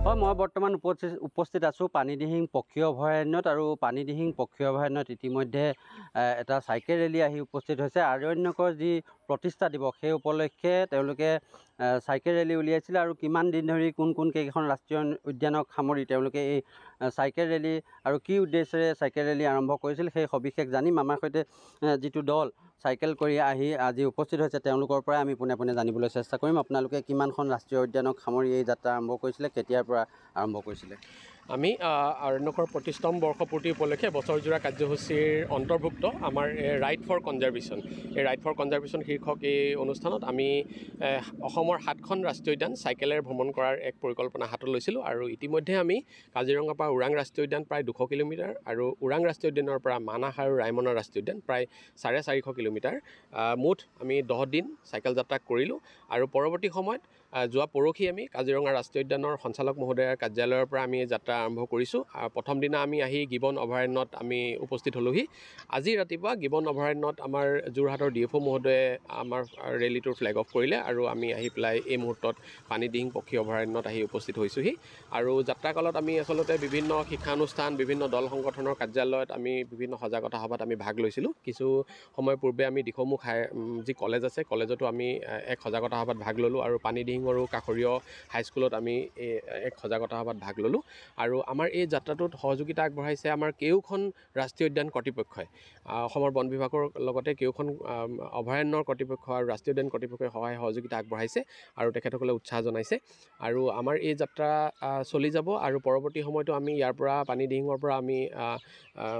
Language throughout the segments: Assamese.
হয়, মই বৰ্তমান উপস্থিত আছোঁ পানীদিহিং পক্ষী অভয়াৰণ্যত। আৰু পানীদিহিং পক্ষী অভয়াৰণ্যত ইতিমধ্যে এটা চাইকেল ৰেলী আহি উপস্থিত হৈছে। আৰণ্যকৰ যি প্ৰতিষ্ঠা দিৱস সেই উপলক্ষে তেওঁলোকে চাইকেল ৰেলী উলিয়াইছিলে। আৰু কিমান দিন ধৰি কোন কেইখন ৰাষ্ট্ৰীয় উদ্যানক সামৰি তেওঁলোকে এই চাইকেল ৰেলী আৰু কি উদ্দেশ্যেৰে চাইকেল ৰেলী আৰম্ভ কৰিছিল সেই সবিশেষ জানিম। আমাৰ সৈতে যিটো দল চাইকেল কৰি আহি আজি উপস্থিত হৈছে তেওঁলোকৰ পৰাই আমি পোনে পোনে জানিবলৈ চেষ্টা কৰিম। আপোনালোকে কিমানখন ৰাষ্ট্ৰীয় উদ্যানক সামৰি এই যাত্ৰা আৰম্ভ কৰিছিলে, কেতিয়াৰ পৰা আৰম্ভ কৰিছিলে? আমি আৰণ্যকৰ প্ৰতিষ্ঠাম বৰ্ষপূৰ্তি উপলক্ষে বছৰজোৰা কাৰ্যসূচীৰ অন্তৰ্ভুক্ত আমাৰ ৰাইট ফৰ কনজাৰ্ভেশ্যন, এই ৰাইট ফৰ কনজাৰ্ভেশ্যন শীৰ্ষক এই অনুষ্ঠানত আমি অসমৰ 7খন ৰাষ্ট্ৰীয় উদ্যান চাইকেলেৰে ভ্ৰমণ কৰাৰ এক পৰিকল্পনা হাতত লৈছিলোঁ। আৰু ইতিমধ্যে আমি কাজিৰঙাৰ পৰা ওৰাং ৰাষ্ট্ৰীয় উদ্যান প্ৰায় 200 কিলোমিটাৰ আৰু ওৰাং ৰাষ্ট্ৰীয় উদ্যানৰ পৰা মানাহ আৰু ৰায়মনা ৰাষ্ট্ৰীয় উদ্যান প্ৰায় 450 কিলোমিটাৰ, মুঠ আমি 10 দিন চাইকেল যাত্ৰা কৰিলোঁ। আৰু পৰৱৰ্তী সময়ত যোৱা পৰহি আমি কাজিৰঙা ৰাষ্ট্ৰীয় উদ্যানৰ সঞ্চালক মহোদয়ৰ কাৰ্যালয়ৰ পৰা আমি এই যাত্ৰা আৰম্ভ কৰিছোঁ। প্ৰথম দিনা আমি আহি গিবন অভয়াৰণ্যত আমি উপস্থিত হ'লোহি। আজি ৰাতিপুৱা গিবন অভয়াৰণ্যত আমাৰ যোৰহাটৰ DFO মহোদয়ে আমাৰ ৰেলীটোৰ ফ্লেগ অফ কৰিলে আৰু আমি আহি পেলাই এই মুহূৰ্তত পানীদিহিং পক্ষী অভয়াৰণ্যত আহি উপস্থিত হৈছোঁহি। আৰু যাত্ৰাকালত আমি আচলতে বিভিন্ন শিক্ষানুষ্ঠান, বিভিন্ন দল সংগঠনৰ কাৰ্যালয়ত আমি বিভিন্ন সজাগতা সভাত আমি ভাগ লৈছিলোঁ। কিছু সময় পূৰ্বে আমি দিখৌমুখ যি কলেজ আছে কলেজতো আমি এক সজাগতা সভাত ভাগ ল'লোঁ আৰু পানীদিহিঙৰো কাষৰীয় হাইস্কুলত আমি এক সজাগতা সভাত ভাগ ল'লোঁ। আৰু আমাৰ এই যাত্ৰাটোত সহযোগিতা আগবঢ়াইছে আমাৰ কেওখন ৰাষ্ট্ৰীয় উদ্যান কৰ্তৃপক্ষই। অসমৰ বন বিভাগৰ লগতে কেওখন অভয়াৰণ্যৰ কৰ্তৃপক্ষ আৰু ৰাষ্ট্ৰীয় উদ্যান কৰ্তৃপক্ষই সহায় সহযোগিতা আগবঢ়াইছে আৰু তেখেতসকলে উৎসাহ জনাইছে। আৰু আমাৰ এই যাত্ৰা চলি যাব আৰু পৰৱৰ্তী সময়তো আমি ইয়াৰ পৰা পানীদিহিঙৰ পৰা আমি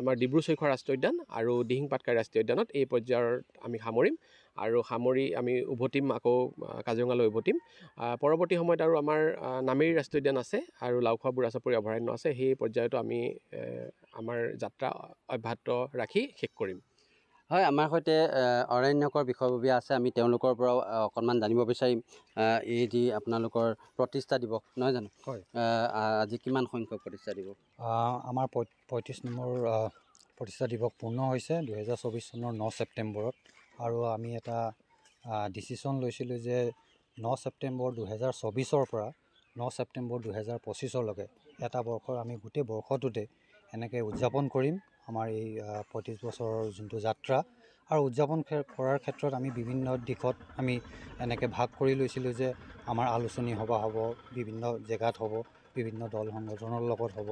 আমাৰ ডিব্ৰু-চৈখোৱা ৰাষ্ট্ৰীয় উদ্যান আৰু দিহিং পাটকাই ৰাষ্ট্ৰীয় উদ্যানত এই পৰ্যায়ৰ আমি সামৰিম। আৰু সামৰি আমি উভতিম, আকৌ কাজিৰঙালৈ উভতিম। পৰৱৰ্তী সময়ত আৰু আমাৰ নামেৰি ৰাষ্ট্ৰীয় উদ্যান আছে আৰু লাওখোৱা বুঢ়াচাপৰি অভয়াৰণ্য আছে, সেই পৰ্যায়তো আমি আমাৰ যাত্ৰা অব্যাহত ৰাখি শেষ কৰিম। হয়, আমাৰ সৈতে অৰণ্যকৰ বিষয়ববীয়া আছে, আমি তেওঁলোকৰ পৰাও অকণমান জানিব বিচাৰিম। এই যি আপোনালোকৰ প্ৰতিষ্ঠা দিৱস নহয় জানো? হয়। আজি কিমান সংখ্যক প্ৰতিষ্ঠা দিৱস? আমাৰ 35 নম্বৰ প্ৰতিষ্ঠা দিৱস পূৰ্ণ হৈছে 2024 চনৰ 9 ছেপ্টেম্বৰত। আৰু আমি এটা ডিচিশ্যন লৈছিলোঁ যে 9 ছেপ্টেম্বৰ 2024 পৰা 9 ছেপ্টেম্বৰ 2025লৈকে এটা বৰ্ষৰ আমি গোটেই বৰ্ষটোতে এনেকৈ উদযাপন কৰিম আমাৰ এই 35 বছৰৰ যোনটো যাত্ৰা। আৰু উদযাপন কৰাৰ ক্ষেত্ৰত আমি বিভিন্ন দিশত আমি এনেকৈ ভাগ কৰি লৈছিলোঁ যে আমাৰ আলোচনী সভা হ'ব, বিভিন্ন জেগাত হ'ব, বিভিন্ন দল সংগঠনৰ লগত হ'ব,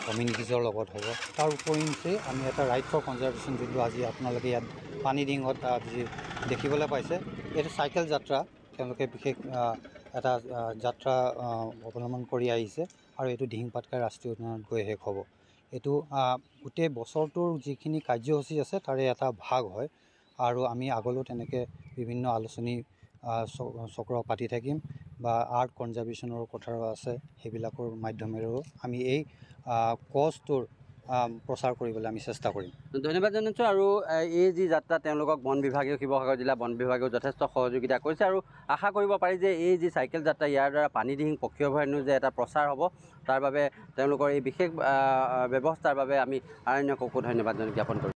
কমিউনিটিজৰ লগত হ'ব। তাৰ উপৰিঞ্চি আমি এটা ৰাইট ফৰ কনজাৰ্ভেশ্যন যোনটো আজি আপোনালোকে ইয়াত পানীদিহিঙত যি দেখিবলৈ পাইছে, এইটো চাইকেল যাত্ৰা তেওঁলোকে বিশেষ এটা যাত্ৰা অৱলম্বন কৰি আহিছে আৰু এইটো দিহিং পাটকাই ৰাষ্ট্ৰীয় উদ্যানত গৈ শেষ হ'ব। এইটো গোটেই বছৰটোৰ যিখিনি কাৰ্যসূচী আছে তাৰে এটা ভাগ হয়। আৰু আমি আগলৈও তেনেকৈ বিভিন্ন আলোচনী চক্ৰ পাতি থাকিম বা আৰ্ট কনজাৰ্ভেশ্যনৰ কথাও আছে, সেইবিলাকৰ মাধ্যমেৰেও আমি এই কজটোৰ প্ৰচাৰ কৰিবলৈ আমি চেষ্টা কৰিম। ধন্যবাদ জনাইছোঁ। আৰু এই যি যাত্ৰা তেওঁলোকক বন বিভাগেও, শিৱসাগৰ জিলা বন বিভাগেও যথেষ্ট সহযোগিতা কৰিছে। আৰু আশা কৰিব পাৰি যে এই যি চাইকেল যাত্ৰা ইয়াৰ দ্বাৰা পানীদিহিং পক্ষী অভয়াৰণ্যৰ যে এটা প্ৰচাৰ হ'ব, তাৰ বাবে তেওঁলোকৰ এই বিশেষ ব্যৱস্থাৰ বাবে আমি আৰণ্যককো ধন্যবাদ জ্ঞাপন কৰিছোঁ।